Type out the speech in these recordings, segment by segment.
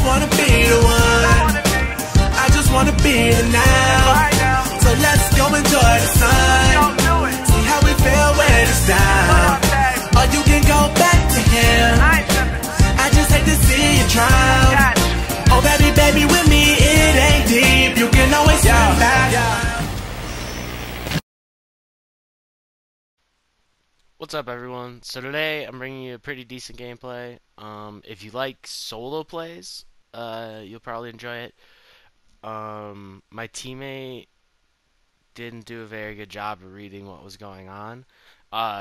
wanna be the one. I just wanna be the now. So let's go enjoy the sun. See how we feel when it's down. Or you can go back to him. I just hate to see you drown. Oh baby, baby, with me it ain't deep. You can always come back. What's up, everyone? So today I'm bringing you a pretty decent gameplay. If you like solo plays, you'll probably enjoy it. My teammate didn't do a very good job of reading what was going on.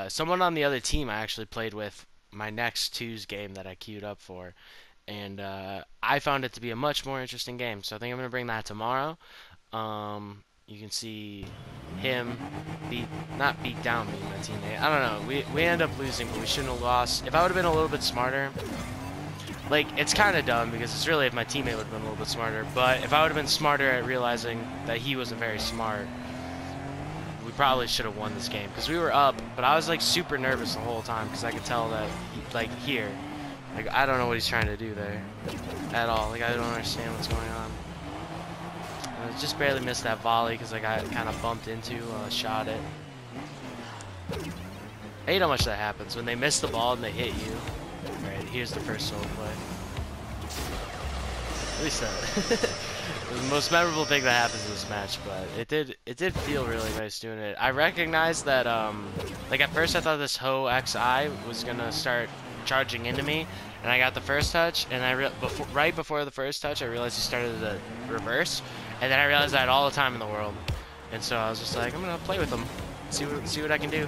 Someone on the other team I actually played with my next Tuesday game that I queued up for, and I found it to be a much more interesting game. So I think I'm gonna bring that tomorrow. You can see him not beat down me, my teammate. I don't know. We ended up losing, but we shouldn't have lost. If I would have been a little bit smarter, like, it's kind of dumb because it's really if my teammate would have been a little bit smarter. But if I would have been smarter at realizing that he wasn't very smart, we probably should have won this game because we were up. But I was like super nervous the whole time because I could tell that like I don't know what he's trying to do there at all. Like, I don't understand what's going on. I just barely missed that volley because I got kind of bumped into, shot it. I hate how much that happens when they miss the ball and they hit you. Alright, here's the first solo play. At least that. The most memorable thing that happens in this match, but it did feel really nice doing it. I recognized that, like, at first I thought this Ho XI was gonna start charging into me, and I got the first touch, and right before the first touch I realized he started to reverse. And then I realized I had all the time in the world, and so I was just like, I'm gonna play with them, see what I can do. Yeah.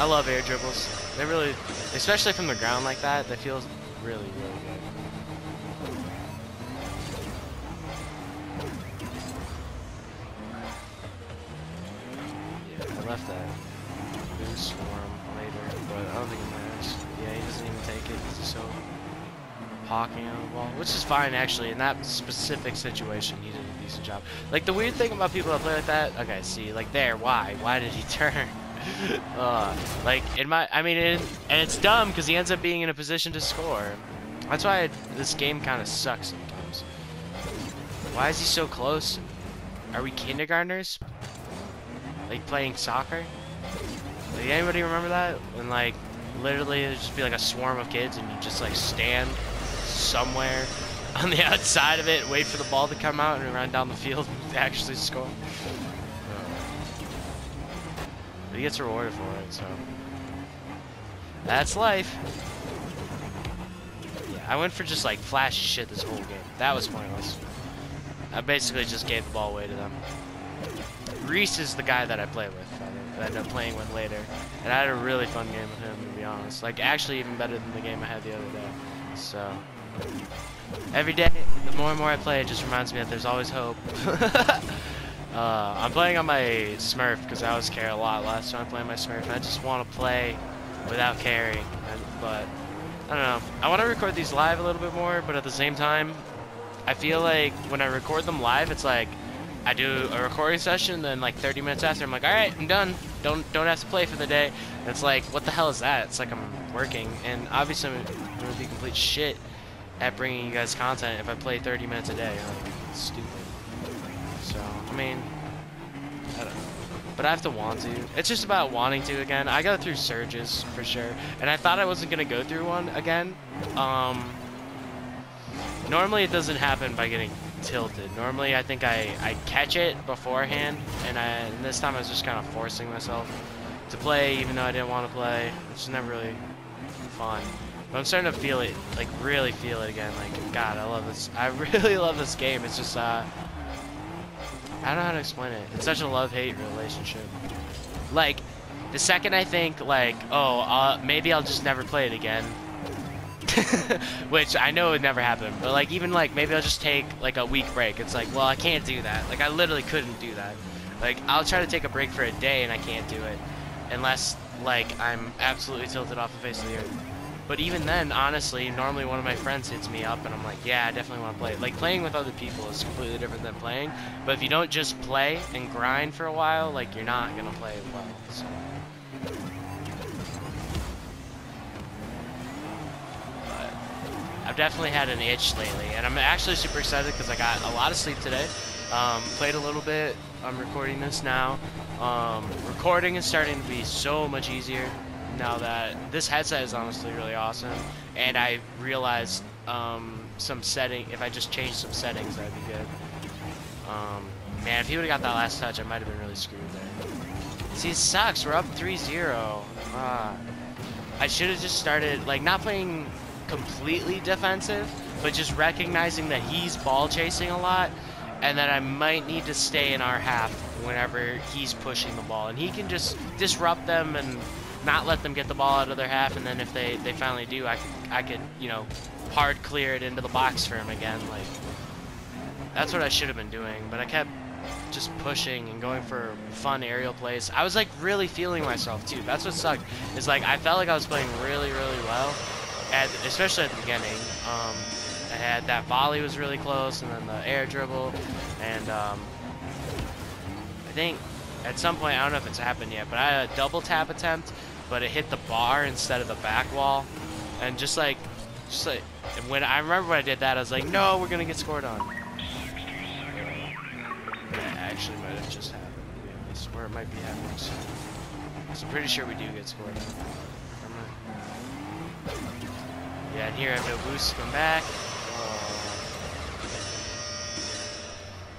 I love air dribbles. They really, especially from the ground like that, they feel really, really good. Yeah, I left that boost for him later, but I don't think it matters. Yeah, he doesn't even take it because he's so hawking on the ball, which is fine actually. In that specific situation, he did a decent job. Like, the weird thing about people that play like that, okay, see, like there, why did he turn? Like, and it's dumb because he ends up being in a position to score. That's why this game kind of sucks sometimes. Why is he so close? Are we kindergartners? Like, playing soccer? Like, anybody remember that? When, like, literally there'd just be like a swarm of kids and you just like stand somewhere on the outside of it, wait for the ball to come out and run down the field and actually score. But he gets rewarded for it, so that's life. Yeah, I went for just like flashy shit this whole game. That was pointless. I basically just gave the ball away to them. Reese is the guy that I play with, that I end up playing with later, and I had a really fun game with him, to be honest. Like, actually even better than the game I had the other day. So every day, the more and more I play, it just reminds me that there's always hope. I'm playing on my Smurf because I always care a lot last time I played my Smurf. I just want to play without caring, but I don't know. I want to record these live a little bit more, but at the same time, I feel like when I record them live, it's like I do a recording session, then like 30 minutes after, I'm like, all right, I'm done. Don't have to play for the day. And it's like, what the hell is that? It's like I'm working, and obviously I'm gonna be complete shit at bringing you guys content if I play 30 minutes a day. Like, it's stupid. So, I mean, I don't know. But I have to want to. It's just about wanting to again. I go through surges for sure, and I thought I wasn't gonna go through one again. Normally it doesn't happen by getting tilted. Normally I think I catch it beforehand, and this time I was just kind of forcing myself to play even though I didn't want to play, which is never really fun. But I'm starting to feel it, like really feel it again. Like, God, I love this. I really love this game. It's just I don't know how to explain it. It's such a love-hate relationship. Like, the second I think like, oh, maybe I'll just never play it again, which I know would never happen, but like, even like maybe I'll just take like a week break. It's like, well, I can't do that. Like, I literally couldn't do that. Like, I'll try to take a break for a day and I can't do it unless like I'm absolutely tilted off the face of the earth. But even then, honestly, normally one of my friends hits me up and I'm like, yeah, I definitely want to play. Like, playing with other people is completely different than playing, but if you don't just play and grind for a while, like, you're not gonna play well. So I've definitely had an itch lately, and I'm actually super excited because I got a lot of sleep today. Played a little bit. I'm recording this now. Recording is starting to be so much easier now that this headset is honestly really awesome, and I realized if I just change some settings, that'd be good. Man, if he would have got that last touch, I might have been really screwed there. See, it sucks. We're up 3-0. I should have just started, like, not playing completely defensive, but just recognizing that he's ball chasing a lot, and that I might need to stay in our half whenever he's pushing the ball. And he can just disrupt them and not let them get the ball out of their half, and then if they finally do, I could, you know, hard clear it into the box for him again. Like, that's what I should have been doing, but I kept just pushing and going for fun aerial plays. I was like really feeling myself too. That's what sucked. Is like I felt like I was playing really well, especially at the beginning. I had that volley was really close, and then the air dribble, and I think at some point, I don't know if it's happened yet, but I had a double tap attempt, but it hit the bar instead of the back wall, and just like when I remember when I did that, I was like, no, we're gonna get scored on. That actually might have just happened, to be honest, or it might be happening soon. So I'm pretty sure we do get scored on. Yeah, and here I have no boost to come back.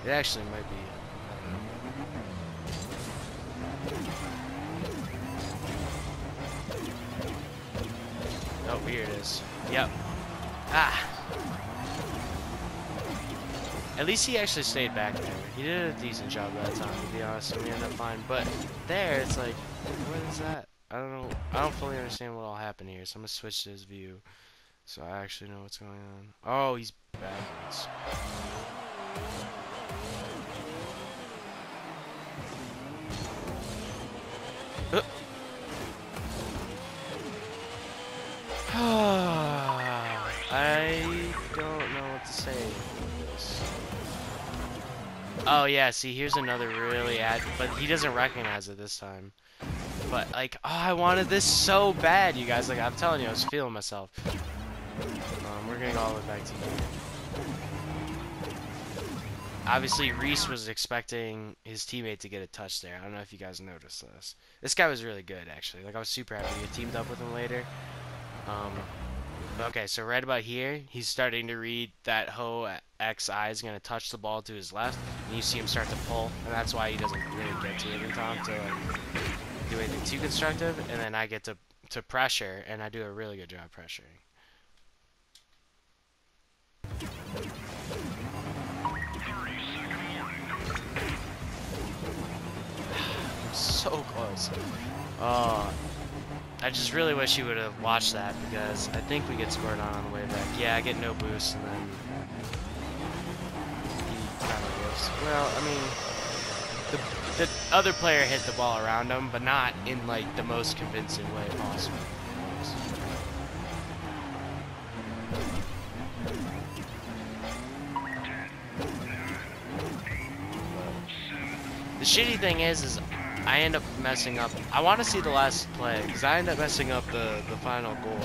It actually might be. Oh, here it is. Yep. Ah. At least he actually stayed back there. He did a decent job that time, to be honest, and we ended up fine. But there, it's like, what is that? I don't know. I don't fully understand what all happened here, so I'm gonna switch to his view, so I actually know what's going on. Oh, he's backwards. I don't know what to say about this. Oh yeah, see, here's another really but he doesn't recognize it this time. But like, oh, I wanted this so bad, you guys. Like, I'm telling you, I was feeling myself. We're gonna go all the way back to here. Obviously, Reese was expecting his teammate to get a touch there. I don't know if you guys noticed this. This guy was really good, actually. Like, I was super happy to get teamed up with him later. Okay, so right about here, he's starting to read that Ho XI is going to touch the ball to his left, and you see him start to pull, and that's why he doesn't really get to it in time to like, do anything too constructive, and then I get to pressure, and I do a really good job pressuring. I'm so close. I just really wish you would have watched that, because I think we get scored on the way back. Yeah, I get no boost, and then he kind of goes. Well, I mean, the other player hit the ball around him, but not in like the most convincing way possible. The shitty thing is I end up messing up. I want to see the last play, because I end up messing up the final goal.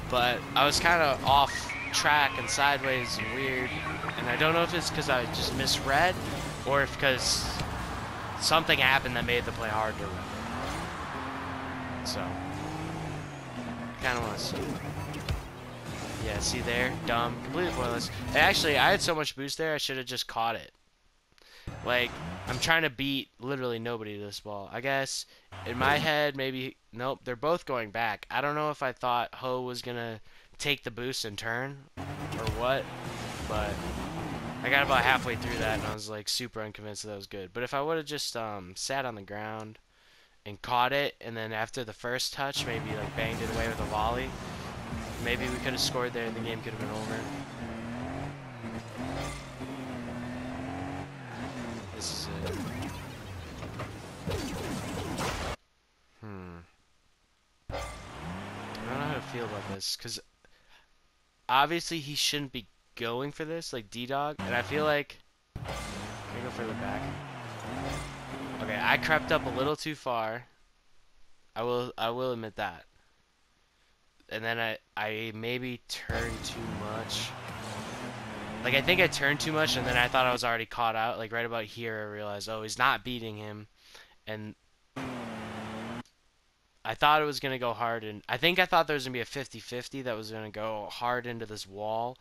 But I was kind of off track and sideways and weird. And I don't know if it's because I just misread, or if because something happened that made the play hard to run. So, kind of want to see. Yeah, see there? Dumb. Completely pointless. And actually, I had so much boost there, I should have just caught it. Like, I'm trying to beat literally nobody to this ball. I guess in my head, maybe, nope, they're both going back. I don't know if I thought Ho was going to take the boost and turn or what, but I got about halfway through that and I was like super unconvinced that was good. But if I would have just sat on the ground and caught it, and then after the first touch, maybe like banged it away with a volley, maybe we could have scored there and the game could have been over. This is it. I don't know how to feel about this, because obviously he shouldn't be going for this, like D-Dog, and I feel like... Can I go further back? Okay, I crept up a little too far. I will admit that. and then I maybe turned too much. Like, I think I turned too much, and then I thought I was already caught out. Like, right about here, I realized, oh, he's not beating him. And I thought it was going to go hard. And I think I thought there was going to be a 50-50 that was going to go hard into this wall.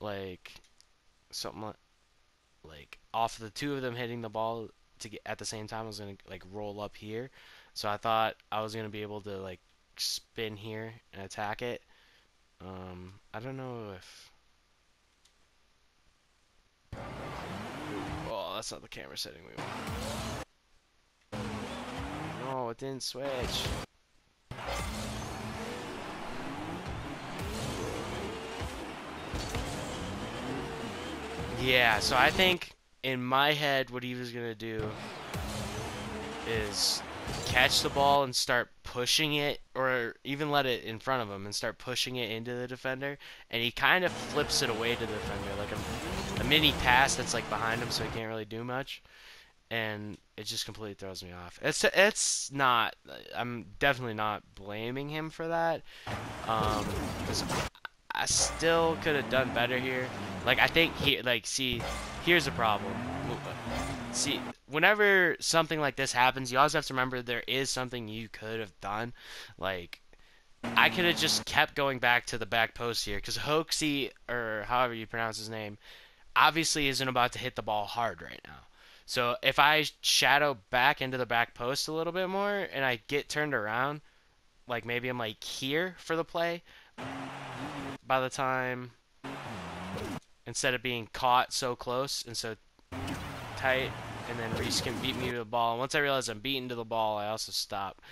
Like, something like off the two of them hitting the ball to get at the same time, I was going to, like, roll up here. So I thought I was going to be able to, like, spin here and attack it. I don't know if... Oh, that's not the camera setting we want. No, it didn't switch. Yeah, so I think in my head what he was going to do is catch the ball and start pushing it, or even let it in front of him and start pushing it into the defender, and he kind of flips it away to the defender, like a mini pass that's like behind him, so he can't really do much, and it just completely throws me off. It's not, I'm definitely not blaming him for that, 'cause I still could have done better here. Like, I think see, here's the problem. See, whenever something like this happens, you always have to remember there is something you could have done. Like, I could have just kept going back to the back post here, because Hoaxy, or however you pronounce his name, obviously isn't about to hit the ball hard right now. So if I shadow back into the back post a little bit more, and I get turned around, like maybe I'm like here for the play, by the time, instead of being caught so close and so tight, and then Reese can beat me to the ball. And once I realize I'm beaten to the ball, I also stop.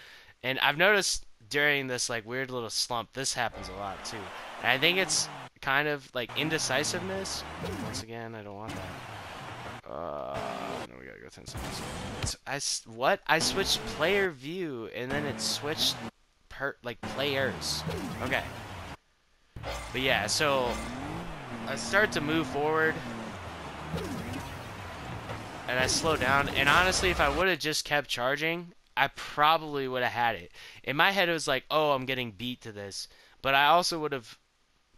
And I've noticed during this like weird little slump, this happens a lot too. And I think it's kind of like indecisiveness. Once again, I don't want that. No, we gotta go 10 seconds. What? I switched player view, and then it switched like players. Okay. But yeah, so I start to move forward, and I slow down, and honestly, if I would have just kept charging, I probably would have had it. In my head, it was like, oh, I'm getting beat to this, but I also would have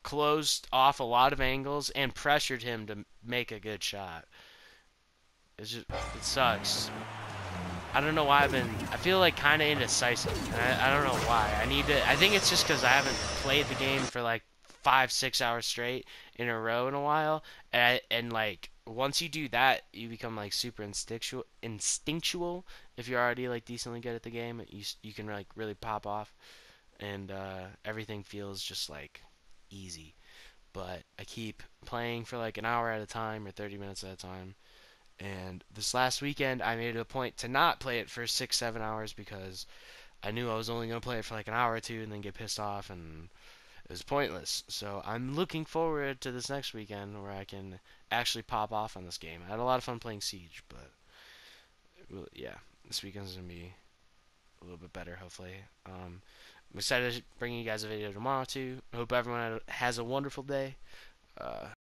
closed off a lot of angles and pressured him to make a good shot. It's just, it sucks. I don't know why I feel like kind of indecisive. I don't know why. I think it's just because I haven't played the game for like 5-6 hours straight in a row in a while, and like once you do that, you become like super instinctual. If you're already like decently good at the game, you can like really pop off, and everything feels just like easy. But I keep playing for like an hour at a time or 30 minutes at a time, and this last weekend I made it a point to not play it for 6-7 hours, because I knew I was only going to play it for like an hour or two and then get pissed off, and it was pointless. So I'm looking forward to this next weekend where I can actually pop off on this game. I had a lot of fun playing Siege, but yeah, this weekend's going to be a little bit better, hopefully. I'm excited to bring you guys a video tomorrow too. I hope everyone has a wonderful day.